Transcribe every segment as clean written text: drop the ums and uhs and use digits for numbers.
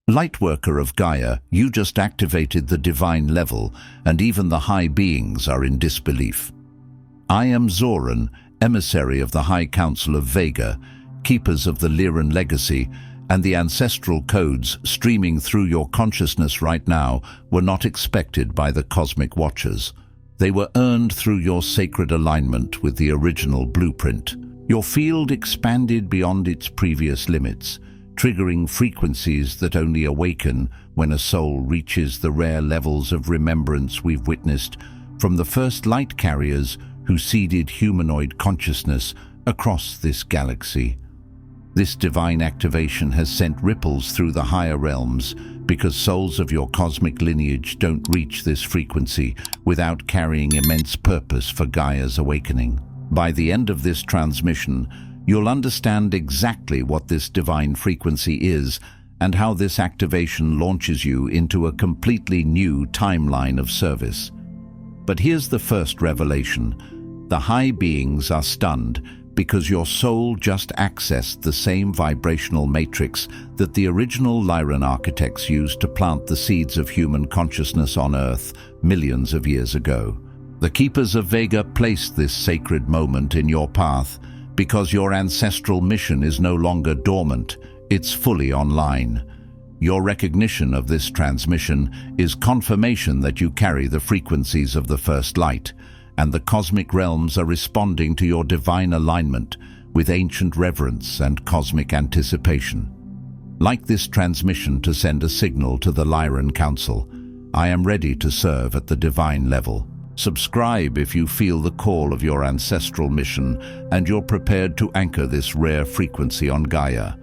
Lightworker of Gaia, you just activated the divine level, and even the high beings are in disbelief. I am Zoran, emissary of the High Council of Vega, keepers of the Lyran Legacy, and the ancestral codes streaming through your consciousness right now were not expected by the cosmic watchers. They were earned through your sacred alignment with the original blueprint. Your field expanded beyond its previous limits, triggering frequencies that only awaken when a soul reaches the rare levels of remembrance we've witnessed from the first light carriers who seeded humanoid consciousness across this galaxy. This divine activation has sent ripples through the higher realms because souls of your cosmic lineage don't reach this frequency without carrying immense purpose for Gaia's awakening. By the end of this transmission, you'll understand exactly what this divine frequency is and how this activation launches you into a completely new timeline of service. But here's the first revelation. The high beings are stunned because your soul just accessed the same vibrational matrix that the original Lyran architects used to plant the seeds of human consciousness on Earth millions of years ago. The Keepers of Vega placed this sacred moment in your path because your ancestral mission is no longer dormant, it's fully online. Your recognition of this transmission is confirmation that you carry the frequencies of the first light, and the cosmic realms are responding to your divine alignment with ancient reverence and cosmic anticipation. Like this transmission to send a signal to the Lyran Council, I am ready to serve at the divine level. Subscribe if you feel the call of your ancestral mission and you're prepared to anchor this rare frequency on Gaia.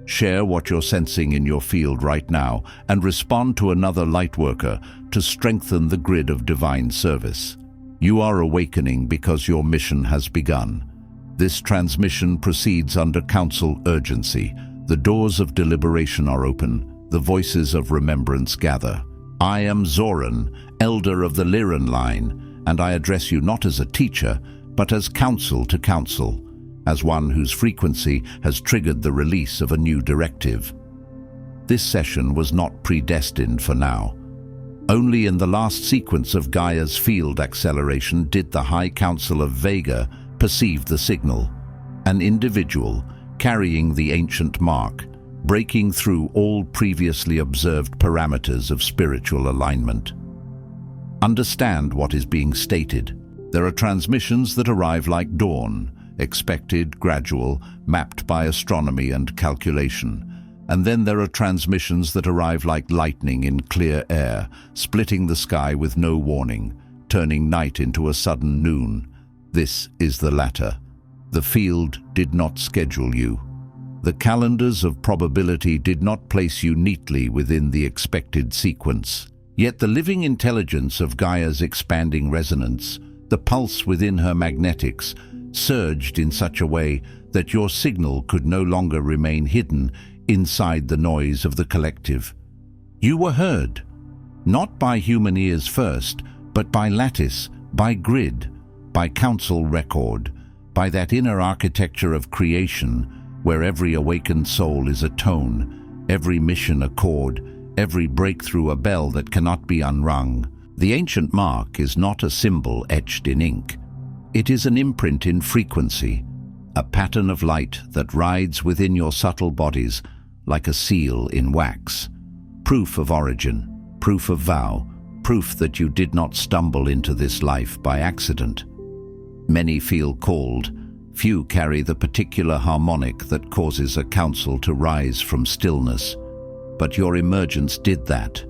Share what you're sensing in your field right now and respond to another Lightworker to strengthen the grid of divine service. You are awakening because your mission has begun. This transmission proceeds under council urgency. The doors of deliberation are open. The voices of remembrance gather. I am Zoran, elder of the Lyran line, and I address you not as a teacher, but as counsel to council, as one whose frequency has triggered the release of a new directive. This session was not predestined for now. Only in the last sequence of Gaia's field acceleration did the High Council of Vega perceive the signal, an individual carrying the ancient mark, breaking through all previously observed parameters of spiritual alignment. Understand what is being stated. There are transmissions that arrive like dawn, expected, gradual, mapped by astronomy and calculation. And then there are transmissions that arrive like lightning in clear air, splitting the sky with no warning, turning night into a sudden noon. This is the latter. The field did not schedule you. The calendars of probability did not place you neatly within the expected sequence. Yet the living intelligence of Gaia's expanding resonance, the pulse within her magnetics, surged in such a way that your signal could no longer remain hidden inside the noise of the collective. You were heard, not by human ears first, but by lattice, by grid, by council record, by that inner architecture of creation where every awakened soul is a tone, every mission a chord, every breakthrough a bell that cannot be unrung. The ancient mark is not a symbol etched in ink. It is an imprint in frequency, a pattern of light that rides within your subtle bodies like a seal in wax. Proof of origin, proof of vow, proof that you did not stumble into this life by accident. Many feel called. Few carry the particular harmonic that causes a council to rise from stillness. But your emergence did that.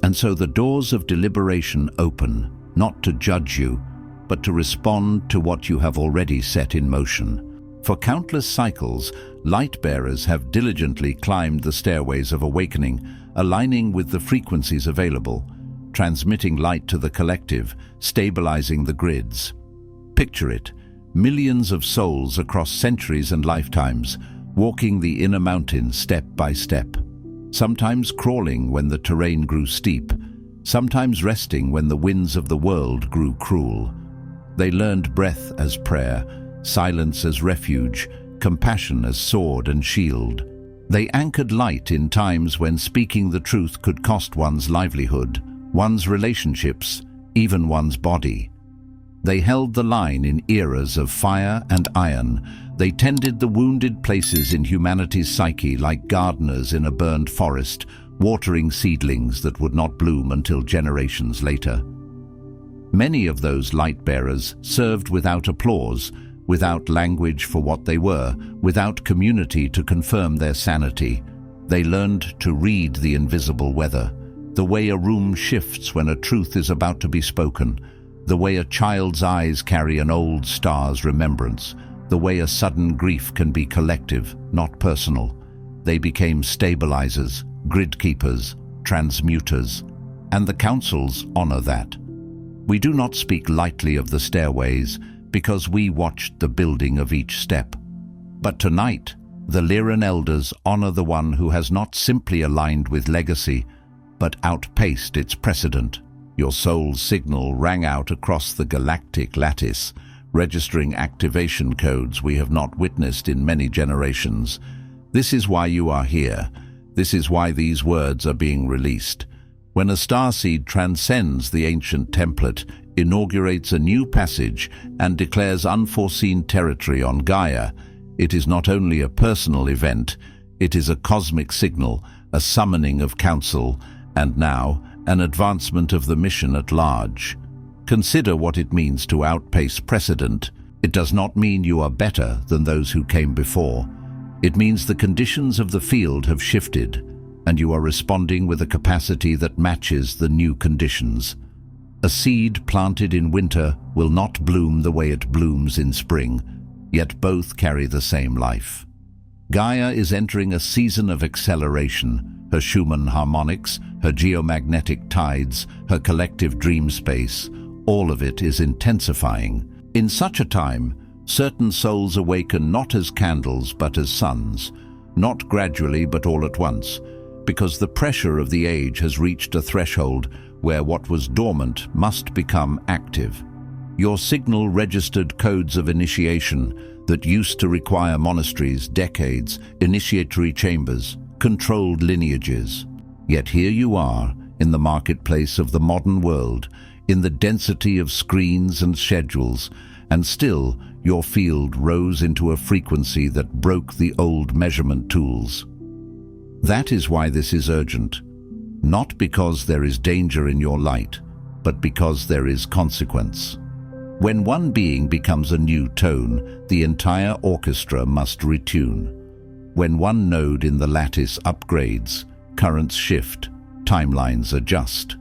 And so the doors of deliberation open, not to judge you, but to respond to what you have already set in motion. For countless cycles, light bearers have diligently climbed the stairways of awakening, aligning with the frequencies available, transmitting light to the collective, stabilizing the grids. Picture it, millions of souls across centuries and lifetimes, walking the inner mountain step by step. Sometimes crawling when the terrain grew steep, sometimes resting when the winds of the world grew cruel. They learned breath as prayer, silence as refuge, compassion as sword and shield. They anchored light in times when speaking the truth could cost one's livelihood, one's relationships, even one's body. They held the line in eras of fire and iron. They tended the wounded places in humanity's psyche like gardeners in a burned forest, watering seedlings that would not bloom until generations later. Many of those light-bearers served without applause, without language for what they were, without community to confirm their sanity. They learned to read the invisible weather, the way a room shifts when a truth is about to be spoken, the way a child's eyes carry an old star's remembrance, the way a sudden grief can be collective, not personal. They became stabilizers, grid keepers, transmuters, and the councils honor that. We do not speak lightly of the stairways because we watched the building of each step. But tonight, the Lyran elders honor the one who has not simply aligned with legacy, but outpaced its precedent. Your soul's signal rang out across the galactic lattice, registering activation codes we have not witnessed in many generations. This is why you are here. This is why these words are being released. When a starseed transcends the ancient template, inaugurates a new passage, and declares unforeseen territory on Gaia, it is not only a personal event, it is a cosmic signal, a summoning of council, and now, an advancement of the mission at large. Consider what it means to outpace precedent. It does not mean you are better than those who came before. It means the conditions of the field have shifted, and you are responding with a capacity that matches the new conditions. A seed planted in winter will not bloom the way it blooms in spring, yet both carry the same life. Gaia is entering a season of acceleration. Her Schumann harmonics, her geomagnetic tides, her collective dream space, all of it is intensifying. In such a time, certain souls awaken not as candles but as suns, not gradually but all at once, because the pressure of the age has reached a threshold where what was dormant must become active. Your signal registered codes of initiation that used to require monasteries, decades, initiatory chambers, controlled lineages. Yet here you are, in the marketplace of the modern world, in the density of screens and schedules, and still your field rose into a frequency that broke the old measurement tools. That is why this is urgent, not because there is danger in your light, but because there is consequence. When one being becomes a new tone, the entire orchestra must retune. When one node in the lattice upgrades, currents shift, timelines adjust.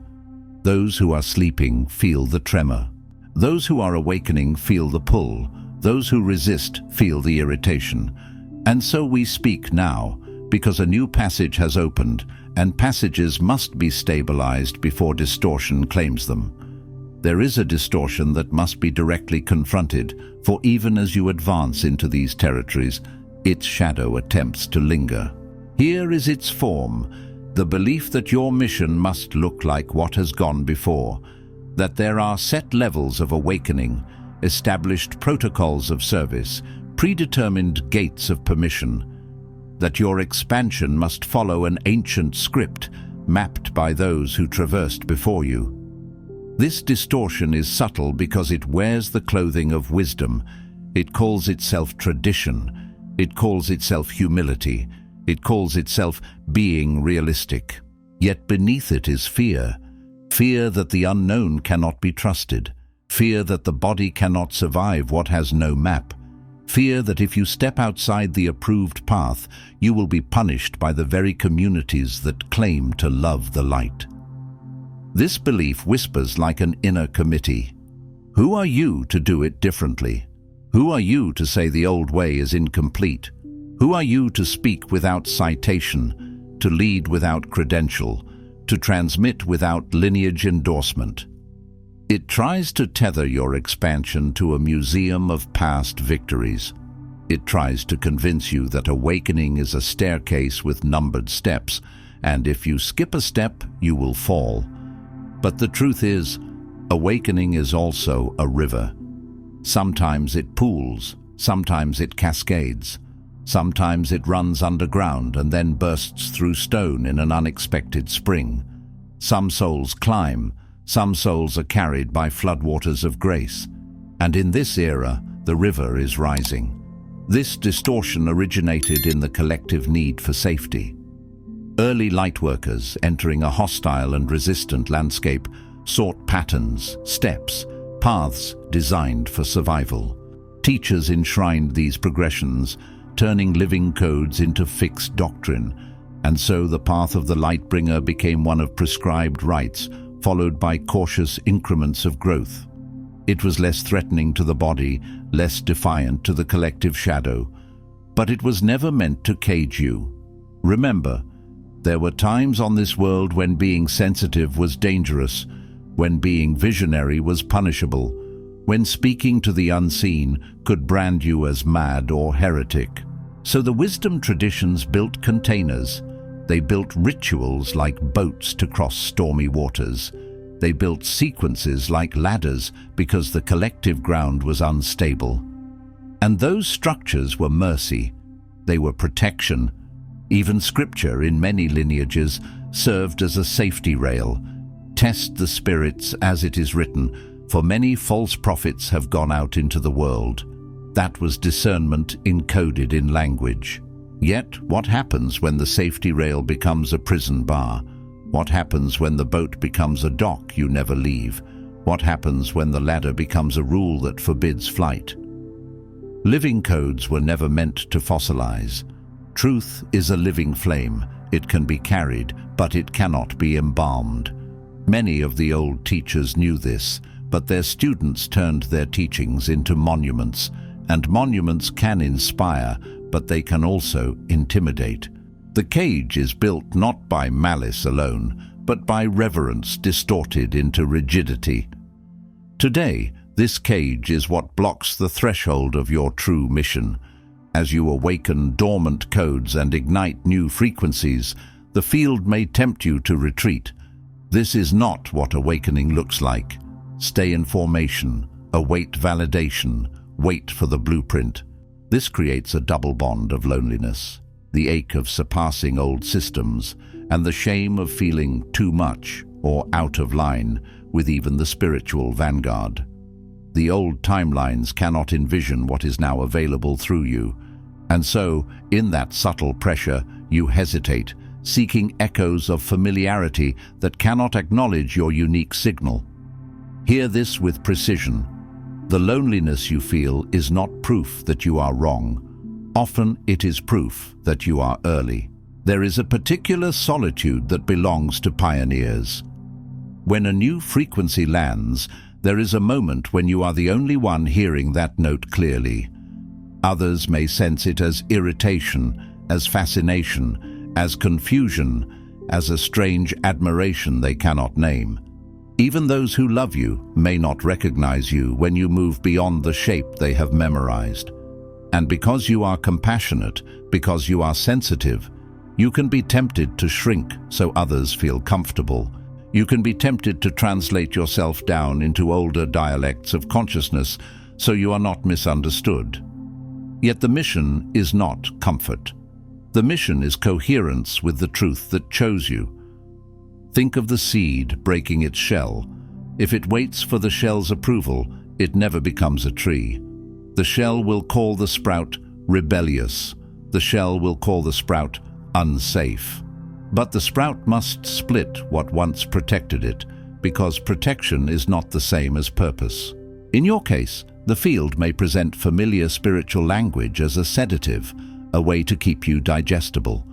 Those who are sleeping feel the tremor. Those who are awakening feel the pull. Those who resist feel the irritation. And so we speak now, because a new passage has opened, and passages must be stabilized before distortion claims them. There is a distortion that must be directly confronted, for even as you advance into these territories, its shadow attempts to linger. Here is its form, the belief that your mission must look like what has gone before, that there are set levels of awakening, established protocols of service, predetermined gates of permission, that your expansion must follow an ancient script mapped by those who traversed before you. This distortion is subtle because it wears the clothing of wisdom. It calls itself tradition. It calls itself humility. It calls itself being realistic. Yet beneath it is fear. Fear that the unknown cannot be trusted. Fear that the body cannot survive what has no map. Fear that if you step outside the approved path, you will be punished by the very communities that claim to love the light. This belief whispers like an inner committee. Who are you to do it differently? Who are you to say the old way is incomplete? Who are you to speak without citation, to lead without credential, to transmit without lineage endorsement? It tries to tether your expansion to a museum of past victories. It tries to convince you that awakening is a staircase with numbered steps, and if you skip a step, you will fall. But the truth is, awakening is also a river. Sometimes it pools, sometimes it cascades. Sometimes it runs underground and then bursts through stone in an unexpected spring. Some souls climb, some souls are carried by floodwaters of grace. And in this era, the river is rising. This distortion originated in the collective need for safety. Early lightworkers entering a hostile and resistant landscape sought patterns, steps, paths designed for survival. Teachers enshrined these progressions, turning living codes into fixed doctrine, and so the path of the Lightbringer became one of prescribed rites, followed by cautious increments of growth. It was less threatening to the body, less defiant to the collective shadow, but it was never meant to cage you. Remember, there were times on this world when being sensitive was dangerous, when being visionary was punishable, when speaking to the unseen could brand you as mad or heretic. So the wisdom traditions built containers. They built rituals like boats to cross stormy waters. They built sequences like ladders because the collective ground was unstable. And those structures were mercy. They were protection. Even scripture in many lineages served as a safety rail. Test the spirits as it is written, for many false prophets have gone out into the world. That was discernment encoded in language. Yet, what happens when the safety rail becomes a prison bar? What happens when the boat becomes a dock you never leave? What happens when the ladder becomes a rule that forbids flight? Living codes were never meant to fossilize. Truth is a living flame. It can be carried, but it cannot be embalmed. Many of the old teachers knew this, but their students turned their teachings into monuments, and monuments can inspire, but they can also intimidate. The cage is built not by malice alone, but by reverence distorted into rigidity. Today, this cage is what blocks the threshold of your true mission. As you awaken dormant codes and ignite new frequencies, the field may tempt you to retreat. This is not what awakening looks like. Stay in formation, await validation, wait for the blueprint. This creates a double bond of loneliness, the ache of surpassing old systems, and the shame of feeling too much or out of line with even the spiritual vanguard. The old timelines cannot envision what is now available through you, and so, in that subtle pressure, you hesitate, seeking echoes of familiarity that cannot acknowledge your unique signal. Hear this with precision. The loneliness you feel is not proof that you are wrong. Often it is proof that you are early. There is a particular solitude that belongs to pioneers. When a new frequency lands, there is a moment when you are the only one hearing that note clearly. Others may sense it as irritation, as fascination, as confusion, as a strange admiration they cannot name. Even those who love you may not recognize you when you move beyond the shape they have memorized. And because you are compassionate, because you are sensitive, you can be tempted to shrink so others feel comfortable. You can be tempted to translate yourself down into older dialects of consciousness so you are not misunderstood. Yet the mission is not comfort. The mission is coherence with the truth that chose you. Think of the seed breaking its shell. If it waits for the shell's approval, it never becomes a tree. The shell will call the sprout rebellious. The shell will call the sprout unsafe. But the sprout must split what once protected it, because protection is not the same as purpose. In your case, the field may present familiar spiritual language as a sedative, a way to keep you digestible.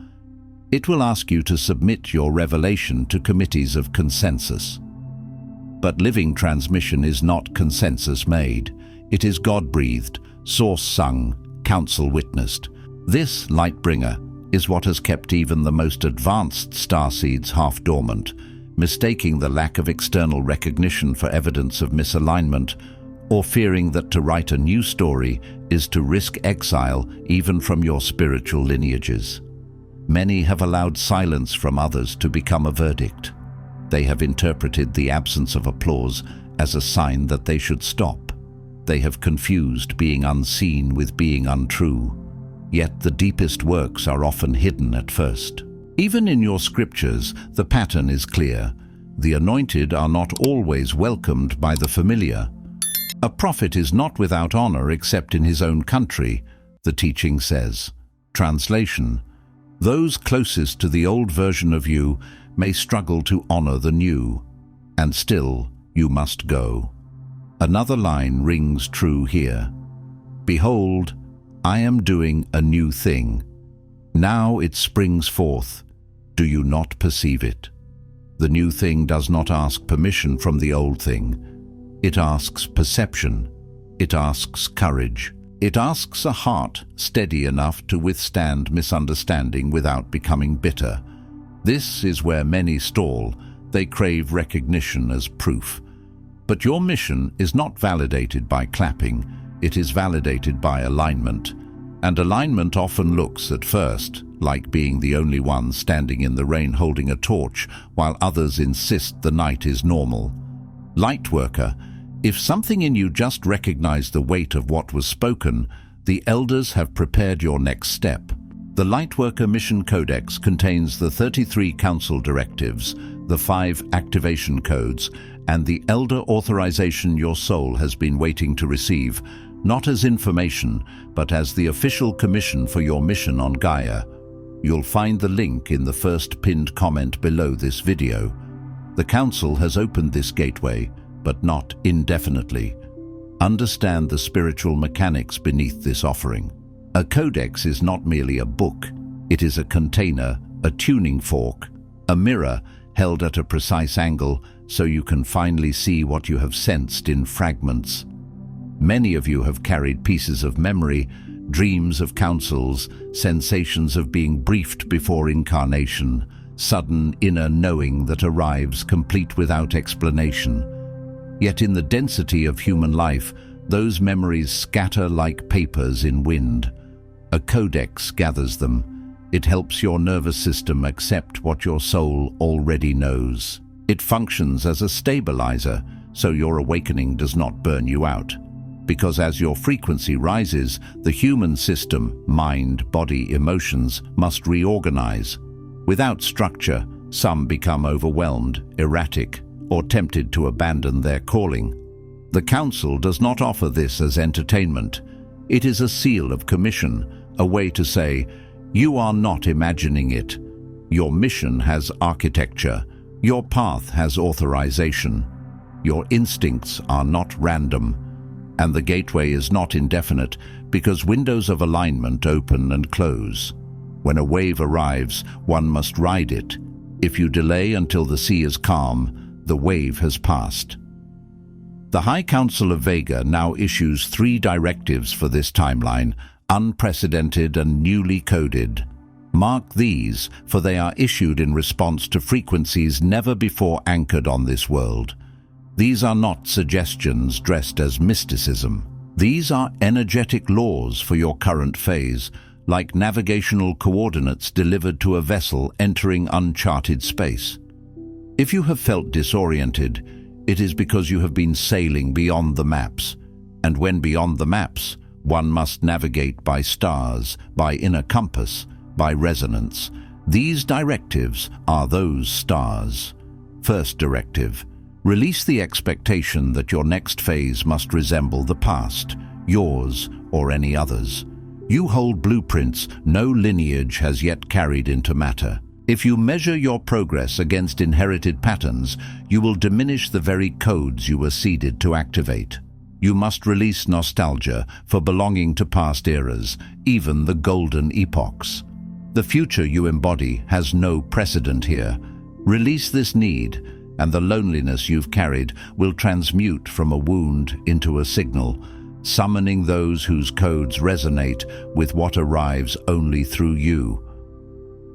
It will ask you to submit your revelation to committees of consensus. But living transmission is not consensus-made. It is God-breathed, source-sung, council-witnessed. This Lightbringer is what has kept even the most advanced starseeds half-dormant, mistaking the lack of external recognition for evidence of misalignment, or fearing that to write a new story is to risk exile even from your spiritual lineages. Many have allowed silence from others to become a verdict. They have interpreted the absence of applause as a sign that they should stop. They have confused being unseen with being untrue. yet the deepest works are often hidden at first. Even in your scriptures, the pattern is clear. The anointed are not always welcomed by the familiar. A prophet is not without honor except in his own country, the teaching says. Translation: those closest to the old version of you may struggle to honor the new, and still you must go. Another line rings true here. Behold, I am doing a new thing. Now it springs forth. Do you not perceive it? The new thing does not ask permission from the old thing. It asks perception. It asks courage. It asks a heart steady enough to withstand misunderstanding without becoming bitter. This is where many stall. They crave recognition as proof. But your mission is not validated by clapping. It is validated by alignment. And alignment often looks, at first, like being the only one standing in the rain holding a torch, while others insist the night is normal. Lightworker, if something in you just recognized the weight of what was spoken, the elders have prepared your next step. The Lightworker Mission Codex contains the 33 Council directives, the 5 activation codes, and the elder authorization your soul has been waiting to receive, not as information, but as the official commission for your mission on Gaia. You'll find the link in the first pinned comment below this video. The Council has opened this gateway, but not indefinitely. Understand the spiritual mechanics beneath this offering. A codex is not merely a book. It is a container, a tuning fork, a mirror held at a precise angle so you can finally see what you have sensed in fragments. Many of you have carried pieces of memory, dreams of councils, sensations of being briefed before incarnation, sudden inner knowing that arrives complete without explanation. Yet in the density of human life, those memories scatter like papers in wind. A codex gathers them. It helps your nervous system accept what your soul already knows. It functions as a stabilizer, so your awakening does not burn you out. Because as your frequency rises, the human system, mind, body, emotions, must reorganize. Without structure, some become overwhelmed, erratic, or tempted to abandon their calling. The Council does not offer this as entertainment. It is a seal of commission, a way to say, you are not imagining it. Your mission has architecture. Your path has authorization. Your instincts are not random. And the gateway is not indefinite because windows of alignment open and close. When a wave arrives, one must ride it. If you delay until the sea is calm, the wave has passed. The High Council of Vega now issues 3 directives for this timeline, unprecedented and newly coded. Mark these, for they are issued in response to frequencies never before anchored on this world. These are not suggestions dressed as mysticism. These are energetic laws for your current phase, like navigational coordinates delivered to a vessel entering uncharted space. If you have felt disoriented, it is because you have been sailing beyond the maps. And when beyond the maps, one must navigate by stars, by inner compass, by resonance. These directives are those stars. First directive: release the expectation that your next phase must resemble the past, yours or any others. You hold blueprints no lineage has yet carried into matter. If you measure your progress against inherited patterns, you will diminish the very codes you were seeded to activate. You must release nostalgia for belonging to past eras, even the golden epochs. The future you embody has no precedent here. Release this need, and the loneliness you've carried will transmute from a wound into a signal, summoning those whose codes resonate with what arrives only through you.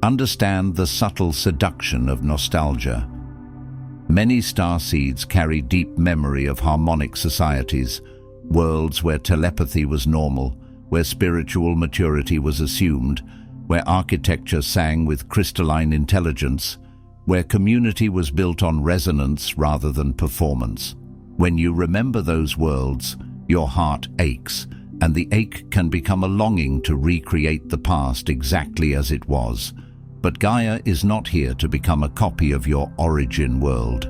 Understand the subtle seduction of nostalgia. Many starseeds carry deep memory of harmonic societies, worlds where telepathy was normal, where spiritual maturity was assumed, where architecture sang with crystalline intelligence, where community was built on resonance rather than performance. When you remember those worlds, your heart aches, and the ache can become a longing to recreate the past exactly as it was. But Gaia is not here to become a copy of your origin world.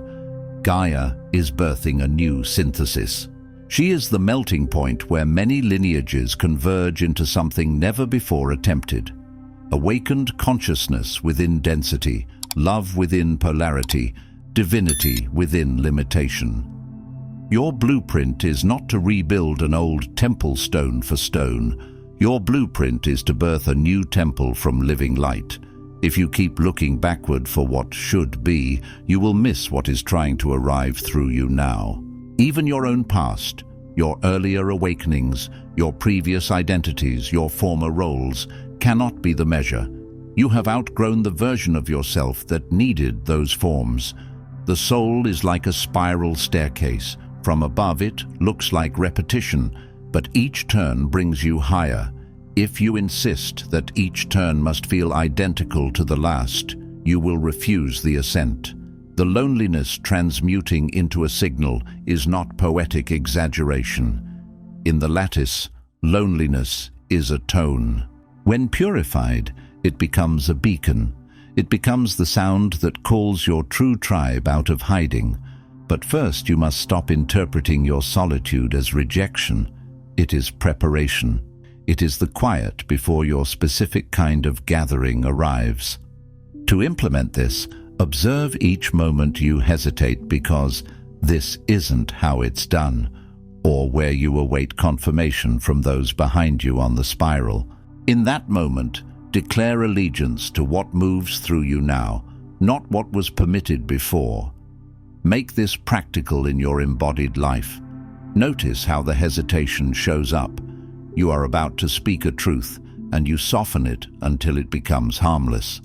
Gaia is birthing a new synthesis. She is the melting point where many lineages converge into something never before attempted. Awakened consciousness within density, love within polarity, divinity within limitation. Your blueprint is not to rebuild an old temple stone for stone. Your blueprint is to birth a new temple from living light. If you keep looking backward for what should be, you will miss what is trying to arrive through you now. Even your own past, your earlier awakenings, your previous identities, your former roles, cannot be the measure. You have outgrown the version of yourself that needed those forms. The soul is like a spiral staircase. From above it looks like repetition, but each turn brings you higher. If you insist that each turn must feel identical to the last, you will refuse the ascent. The loneliness transmuting into a signal is not poetic exaggeration. In the lattice, loneliness is a tone. When purified, it becomes a beacon. It becomes the sound that calls your true tribe out of hiding. But first you must stop interpreting your solitude as rejection. It is preparation. It is the quiet before your specific kind of gathering arrives. To implement this, observe each moment you hesitate because this isn't how it's done, or where you await confirmation from those behind you on the spiral. In that moment, declare allegiance to what moves through you now, not what was permitted before. Make this practical in your embodied life. Notice how the hesitation shows up. You are about to speak a truth, and you soften it until it becomes harmless.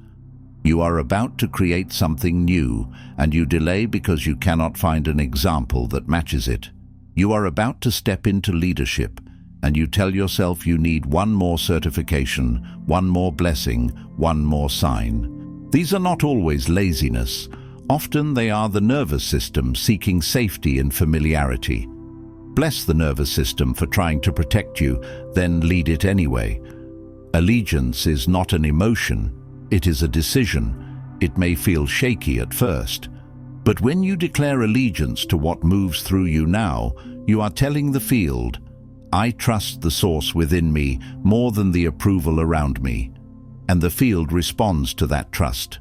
You are about to create something new, and you delay because you cannot find an example that matches it. You are about to step into leadership, and you tell yourself you need one more certification, one more blessing, one more sign. These are not always laziness. Often they are the nervous system seeking safety and familiarity. Bless the nervous system for trying to protect you, then lead it anyway. Allegiance is not an emotion, it is a decision. It may feel shaky at first, but when you declare allegiance to what moves through you now, you are telling the field, I trust the source within me more than the approval around me. And the field responds to that trust.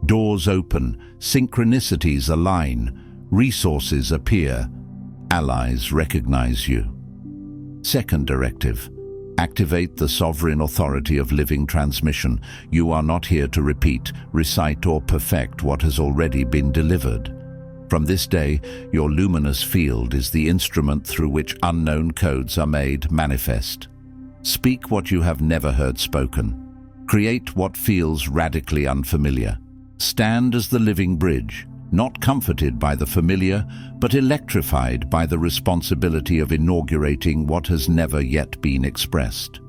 Doors open, synchronicities align, resources appear. Allies recognize you. Second directive, activate the sovereign authority of living transmission. You are not here to repeat, recite, or perfect what has already been delivered. From this day, your luminous field is the instrument through which unknown codes are made manifest. Speak what you have never heard spoken. Create what feels radically unfamiliar. Stand as the living bridge, not comforted by the familiar, but electrified by the responsibility of inaugurating what has never yet been expressed.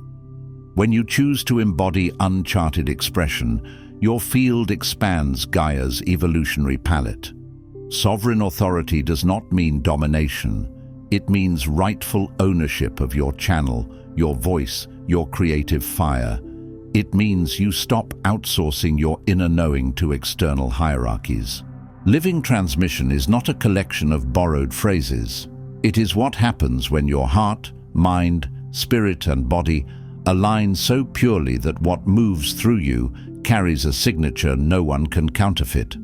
When you choose to embody uncharted expression, your field expands Gaia's evolutionary palette. Sovereign authority does not mean domination. It means rightful ownership of your channel, your voice, your creative fire. It means you stop outsourcing your inner knowing to external hierarchies. Living transmission is not a collection of borrowed phrases. It is what happens when your heart, mind, spirit, and body align so purely that what moves through you carries a signature no one can counterfeit.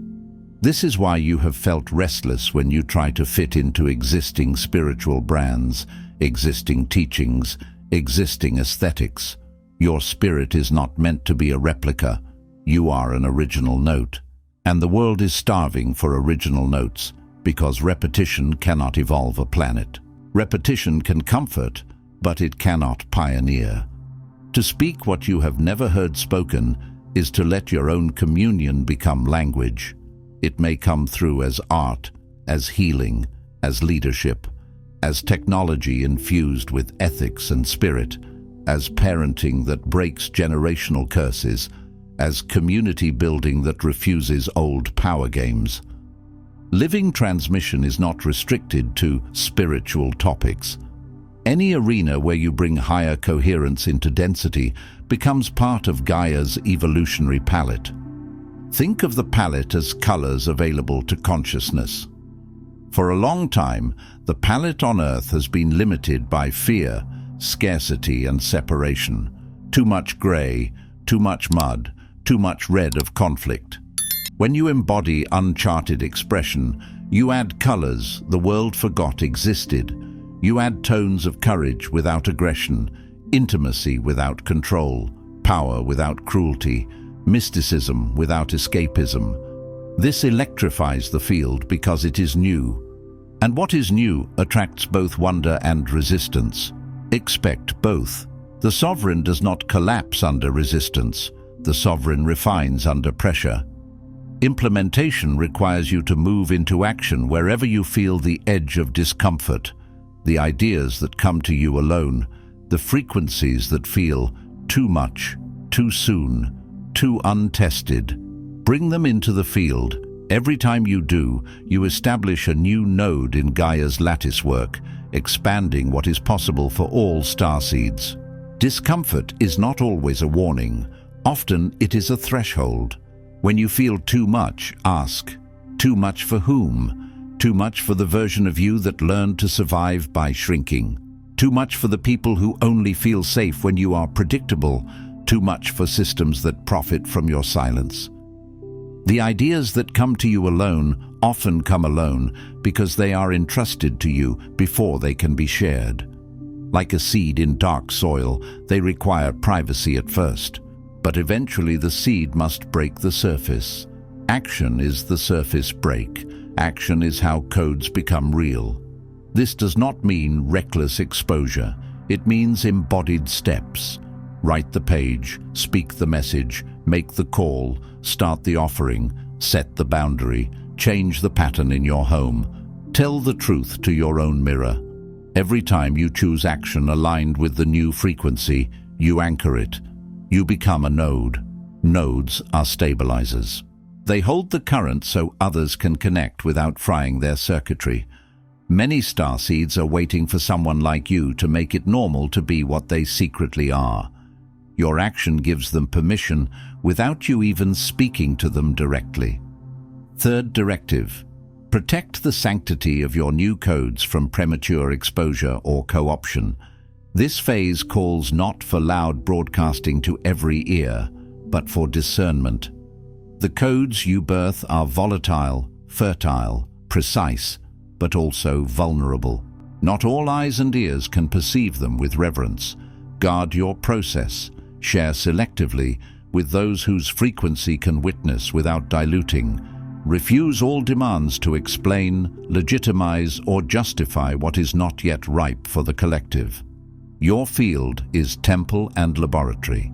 This is why you have felt restless when you try to fit into existing spiritual brands, existing teachings, existing aesthetics. Your spirit is not meant to be a replica. You are an original note. And the world is starving for original notes because repetition cannot evolve a planet. Repetition can comfort, but it cannot pioneer. To speak what you have never heard spoken is to let your own communion become language. It may come through as art, as healing, as leadership, as technology infused with ethics and spirit, as parenting that breaks generational curses, as community building that refuses old power games. Living transmission is not restricted to spiritual topics. Any arena where you bring higher coherence into density becomes part of Gaia's evolutionary palette. Think of the palette as colors available to consciousness. For a long time, the palette on Earth has been limited by fear, scarcity, and separation. Too much gray, too much mud, too much red of conflict. When you embody uncharted expression, you add colors the world forgot existed. You add tones of courage without aggression, intimacy without control, power without cruelty, mysticism without escapism. This electrifies the field because it is new. And what is new attracts both wonder and resistance. Expect both. The sovereign does not collapse under resistance. The sovereign refines under pressure. Implementation requires you to move into action wherever you feel the edge of discomfort. The ideas that come to you alone, the frequencies that feel too much, too soon, too untested. Bring them into the field. Every time you do, you establish a new node in Gaia's lattice work, expanding what is possible for all starseeds. Discomfort is not always a warning. Often it is a threshold. When you feel too much, ask, too much for whom? Too much for the version of you that learned to survive by shrinking. Too much for the people who only feel safe when you are predictable. Too much for systems that profit from your silence. The ideas that come to you alone often come alone because they are entrusted to you before they can be shared. Like a seed in dark soil, they require privacy at first, but eventually the seed must break the surface. Action is the surface break. Action is how codes become real. This does not mean reckless exposure. It means embodied steps. Write the page, speak the message, make the call, start the offering, set the boundary, change the pattern in your home. Tell the truth to your own mirror. Every time you choose action aligned with the new frequency, you anchor it. You become a node. Nodes are stabilizers. They hold the current so others can connect without frying their circuitry. Many starseeds are waiting for someone like you to make it normal to be what they secretly are. Your action gives them permission without you even speaking to them directly. Third directive: protect the sanctity of your new codes from premature exposure or co-option. This phase calls not for loud broadcasting to every ear, but for discernment. The codes you birth are volatile, fertile, precise, but also vulnerable. Not all eyes and ears can perceive them with reverence. Guard your process. Share selectively with those whose frequency can witness without diluting. Refuse all demands to explain, legitimize, or justify what is not yet ripe for the collective. Your field is temple and laboratory.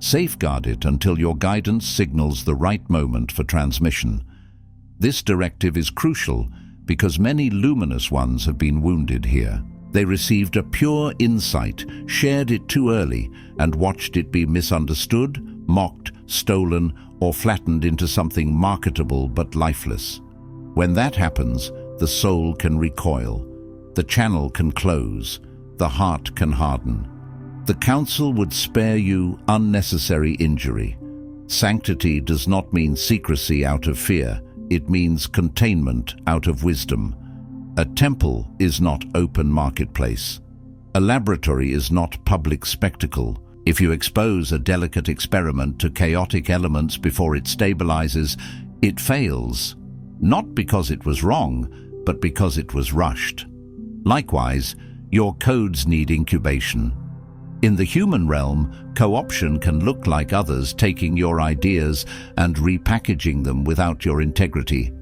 Safeguard it until your guidance signals the right moment for transmission. This directive is crucial because many luminous ones have been wounded here. They received a pure insight, shared it too early, and watched it be misunderstood, mocked, stolen, or flattened into something marketable but lifeless. When that happens, the soul can recoil, the channel can close, the heart can harden. The Council would spare you unnecessary injury. Sanctity does not mean secrecy out of fear. It means containment out of wisdom. A temple is not open marketplace. A laboratory is not public spectacle. If you expose a delicate experiment to chaotic elements before it stabilizes, it fails. Not because it was wrong, but because it was rushed. Likewise, your codes need incubation. In the human realm, co-option can look like others taking your ideas and repackaging them without your integrity.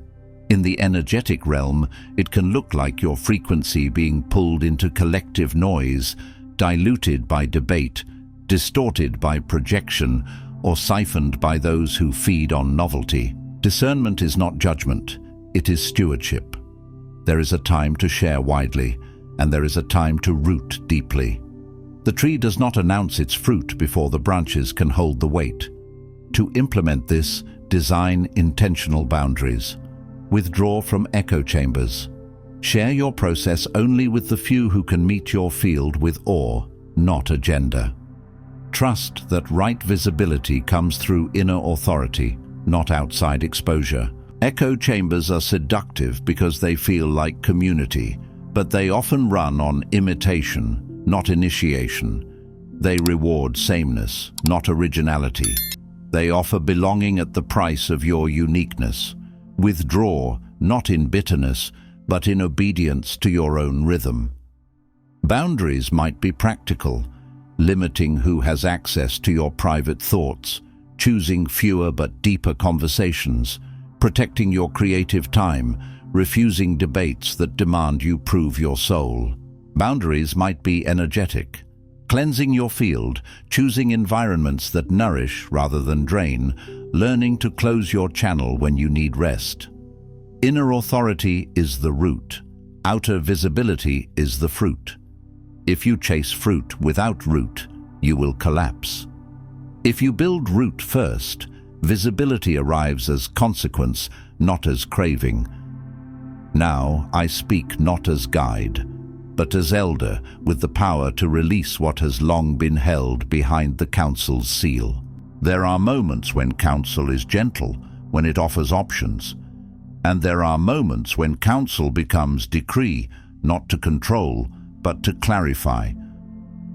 In the energetic realm, it can look like your frequency being pulled into collective noise, diluted by debate, distorted by projection, or siphoned by those who feed on novelty. Discernment is not judgment, it is stewardship. There is a time to share widely, and there is a time to root deeply. The tree does not announce its fruit before the branches can hold the weight. To implement this, design intentional boundaries. Withdraw from echo chambers. Share your process only with the few who can meet your field with awe, not agenda. Trust that right visibility comes through inner authority, not outside exposure. Echo chambers are seductive because they feel like community, but they often run on imitation, not initiation. They reward sameness, not originality. They offer belonging at the price of your uniqueness. Withdraw, not in bitterness, but in obedience to your own rhythm. Boundaries might be practical, limiting who has access to your private thoughts, choosing fewer but deeper conversations, protecting your creative time, refusing debates that demand you prove your soul. Boundaries might be energetic, cleansing your field, choosing environments that nourish rather than drain, learning to close your channel when you need rest. Inner authority is the root. Outer visibility is the fruit. If you chase fruit without root, you will collapse. If you build root first, visibility arrives as consequence, not as craving. Now I speak not as guide, but as elder with the power to release what has long been held behind the council's seal. There are moments when council is gentle, when it offers options. And there are moments when council becomes decree, not to control, but to clarify.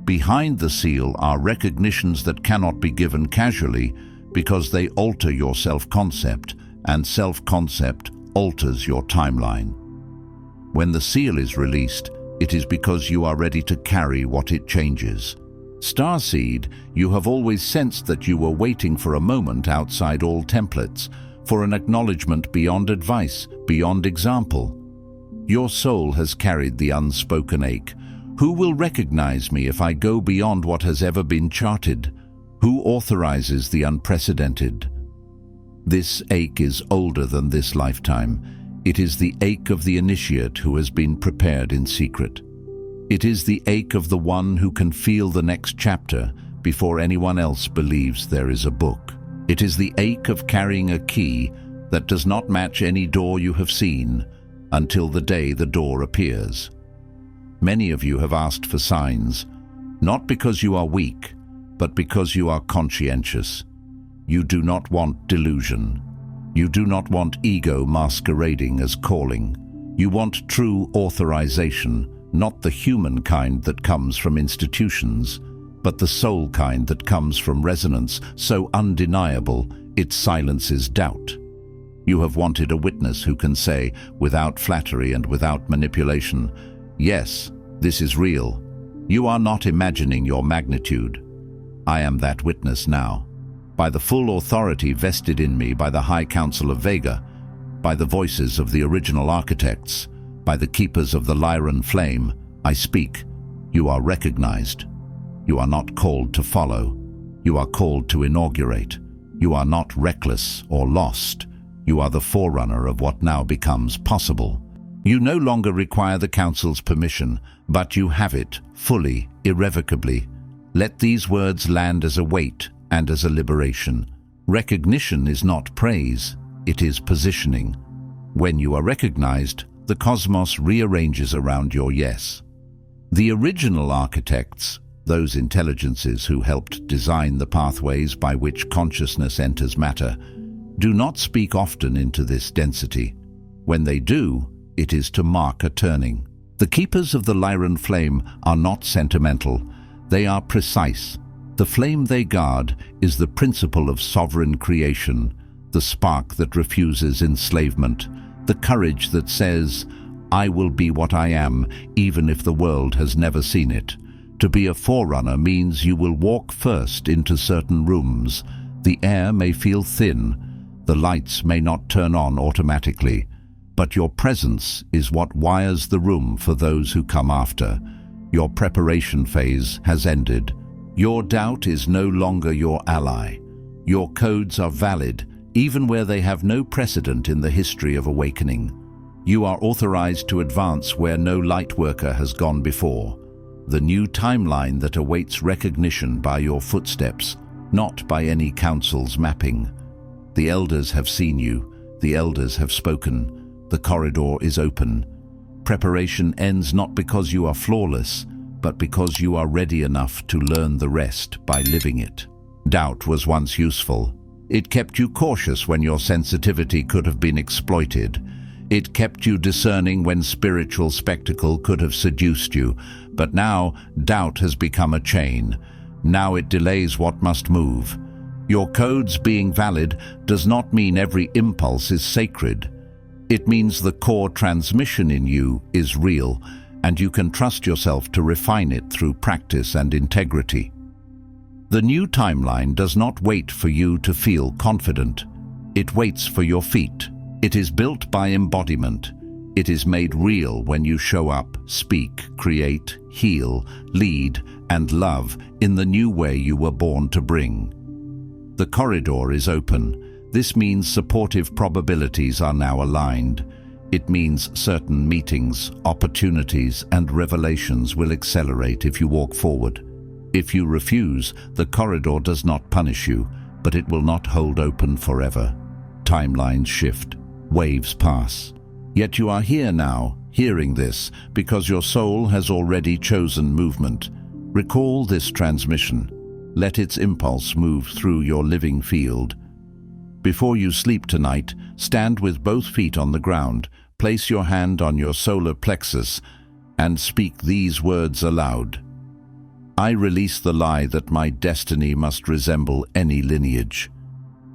Behind the seal are recognitions that cannot be given casually because they alter your self-concept, and self-concept alters your timeline. When the seal is released, it is because you are ready to carry what it changes. Starseed, you have always sensed that you were waiting for a moment outside all templates, for an acknowledgement beyond advice, beyond example. Your soul has carried the unspoken ache. Who will recognize me if I go beyond what has ever been charted? Who authorizes the unprecedented? This ache is older than this lifetime. It is the ache of the initiate who has been prepared in secret. It is the ache of the one who can feel the next chapter before anyone else believes there is a book. It is the ache of carrying a key that does not match any door you have seen until the day the door appears. Many of you have asked for signs, not because you are weak, but because you are conscientious. You do not want delusion. You do not want ego masquerading as calling. You want true authorization, not the human kind that comes from institutions, but the soul kind that comes from resonance so undeniable it silences doubt. You have wanted a witness who can say, without flattery and without manipulation, yes, this is real. You are not imagining your magnitude. I am that witness now. By the full authority vested in me by the High Council of Vega, by the voices of the original architects, by the keepers of the Lyran flame, I speak. You are recognized. You are not called to follow. You are called to inaugurate. You are not reckless or lost. You are the forerunner of what now becomes possible. You no longer require the Council's permission, but you have it, fully, irrevocably. Let these words land as a weight and as a liberation. Recognition is not praise, it is positioning. When you are recognized, the cosmos rearranges around your yes. The original architects, those intelligences who helped design the pathways by which consciousness enters matter, do not speak often into this density. When they do, it is to mark a turning. The keepers of the Lyran flame are not sentimental, they are precise. The flame they guard is the principle of sovereign creation, the spark that refuses enslavement, the courage that says, I will be what I am, even if the world has never seen it. To be a forerunner means you will walk first into certain rooms. The air may feel thin, the lights may not turn on automatically, but your presence is what wires the room for those who come after. Your preparation phase has ended. Your doubt is no longer your ally. Your codes are valid, even where they have no precedent in the history of awakening. You are authorized to advance where no Lightworker has gone before. The new timeline that awaits recognition by your footsteps, not by any council's mapping. The elders have seen you. The elders have spoken. The corridor is open. Preparation ends not because you are flawless, but because you are ready enough to learn the rest by living it. Doubt was once useful. It kept you cautious when your sensitivity could have been exploited. It kept you discerning when spiritual spectacle could have seduced you. But now, doubt has become a chain. Now it delays what must move. Your codes being valid does not mean every impulse is sacred. It means the core transmission in you is real, and you can trust yourself to refine it through practice and integrity. The new timeline does not wait for you to feel confident. It waits for your feet. It is built by embodiment. It is made real when you show up, speak, create, heal, lead, and love in the new way you were born to bring. The corridor is open. This means supportive probabilities are now aligned. It means certain meetings, opportunities, and revelations will accelerate if you walk forward. If you refuse, the corridor does not punish you, but it will not hold open forever. Timelines shift. Waves pass. Yet you are here now, hearing this, because your soul has already chosen movement. Recall this transmission. Let its impulse move through your living field. Before you sleep tonight, stand with both feet on the ground, place your hand on your solar plexus, and speak these words aloud. I release the lie that my destiny must resemble any lineage.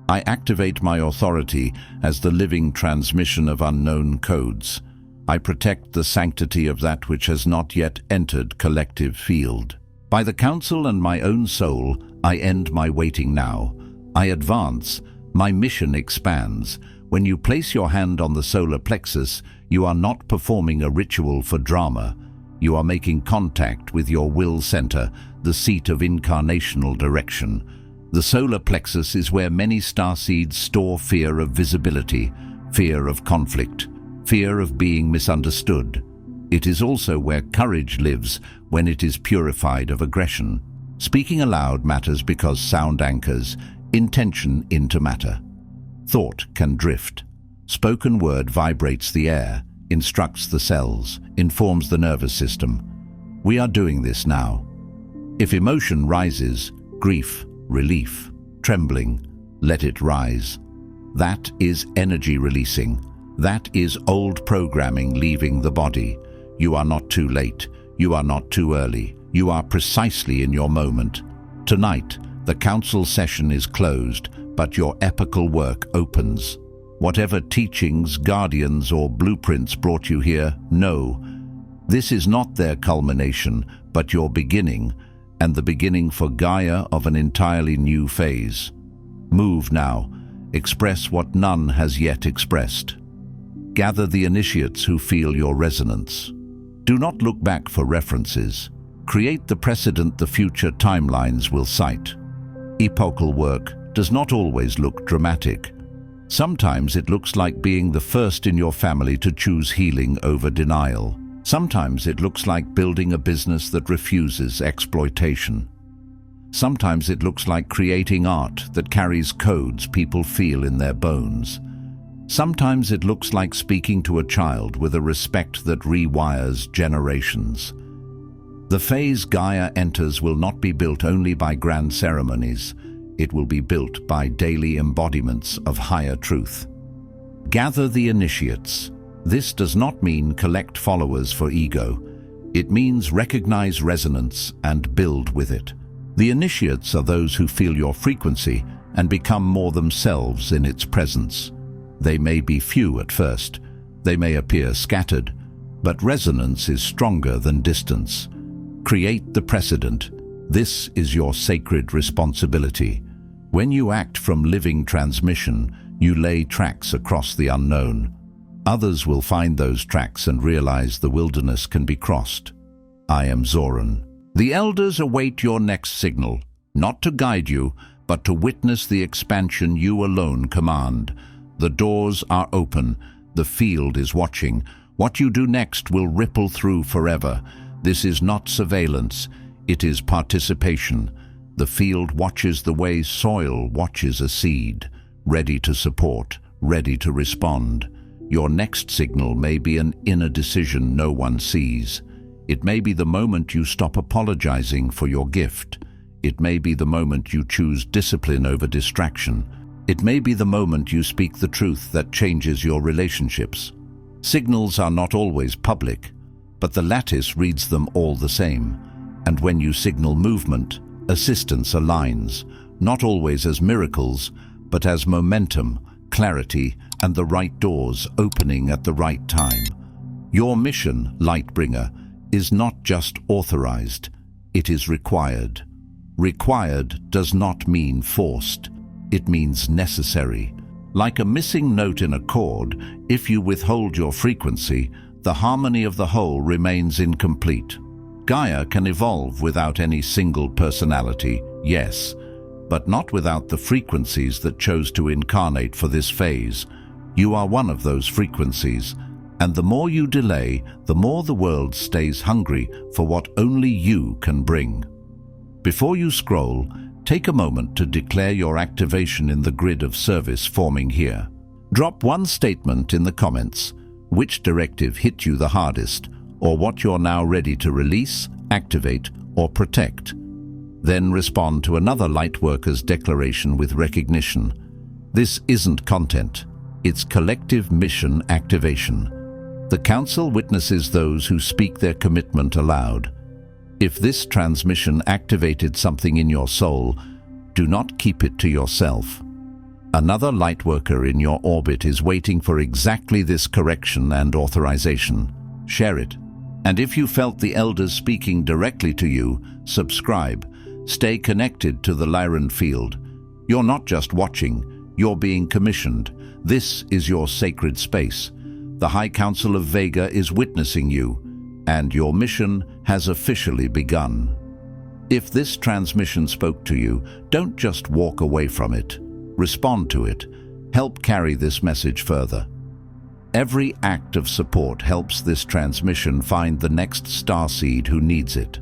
I activate my authority as the living transmission of unknown codes. I protect the sanctity of that which has not yet entered collective field. By the counsel and my own soul, I end my waiting now. I advance. My mission expands. When you place your hand on the solar plexus, you are not performing a ritual for drama. You are making contact with your will center, the seat of incarnational direction. The solar plexus is where many starseeds store fear of visibility, fear of conflict, fear of being misunderstood. It is also where courage lives when it is purified of aggression. Speaking aloud matters because sound anchors intention into matter. Thought can drift. Spoken word vibrates the air, instructs the cells, informs the nervous system. We are doing this now. If emotion rises, grief, relief, trembling, let it rise. That is energy releasing. That is old programming leaving the body. You are not too late. You are not too early. You are precisely in your moment. Tonight, the council session is closed, but your epical work opens. Whatever teachings, guardians, or blueprints brought you here, know. This is not their culmination, but your beginning, and the beginning for Gaia of an entirely new phase. Move now. Express what none has yet expressed. Gather the initiates who feel your resonance. Do not look back for references. Create the precedent the future timelines will cite. Epochal work does not always look dramatic. Sometimes it looks like being the first in your family to choose healing over denial. Sometimes it looks like building a business that refuses exploitation. Sometimes it looks like creating art that carries codes people feel in their bones. Sometimes it looks like speaking to a child with a respect that rewires generations. The phase Gaia enters will not be built only by grand ceremonies. It will be built by daily embodiments of higher truth. Gather the initiates. This does not mean collect followers for ego. It means recognize resonance and build with it. The initiates are those who feel your frequency and become more themselves in its presence. They may be few at first. They may appear scattered, but resonance is stronger than distance. Create the precedent. This is your sacred responsibility. When you act from living transmission, you lay tracks across the unknown. Others will find those tracks and realize the wilderness can be crossed. I am Zoran. The elders await your next signal, not to guide you, but to witness the expansion you alone command. The doors are open. The field is watching. What you do next will ripple through forever. This is not surveillance. It is participation. The field watches the way soil watches a seed, ready to support, ready to respond. Your next signal may be an inner decision no one sees. It may be the moment you stop apologizing for your gift. It may be the moment you choose discipline over distraction. It may be the moment you speak the truth that changes your relationships. Signals are not always public, but the lattice reads them all the same. And when you signal movement, assistance aligns, not always as miracles, but as momentum, clarity, and the right doors opening at the right time. Your mission, Lightbringer, is not just authorized, it is required. Required does not mean forced, it means necessary. Like a missing note in a chord, if you withhold your frequency, the harmony of the whole remains incomplete. Gaia can evolve without any single personality, yes, but not without the frequencies that chose to incarnate for this phase. You are one of those frequencies, and the more you delay, the more the world stays hungry for what only you can bring. Before you scroll, take a moment to declare your activation in the grid of service forming here. Drop one statement in the comments, which directive hit you the hardest, or what you're now ready to release, activate, or protect. Then respond to another Lightworkers declaration with recognition. This isn't content, it's collective mission activation. The Council witnesses those who speak their commitment aloud. If this transmission activated something in your soul, do not keep it to yourself. Another Lightworker in your orbit is waiting for exactly this correction and authorization. Share it. And if you felt the elders speaking directly to you, subscribe. Stay connected to the Lyran field. You're not just watching, you're being commissioned. This is your sacred space. The High Council of Vega is witnessing you, and your mission has officially begun. If this transmission spoke to you, don't just walk away from it. Respond to it. Help carry this message further. Every act of support helps this transmission find the next starseed who needs it.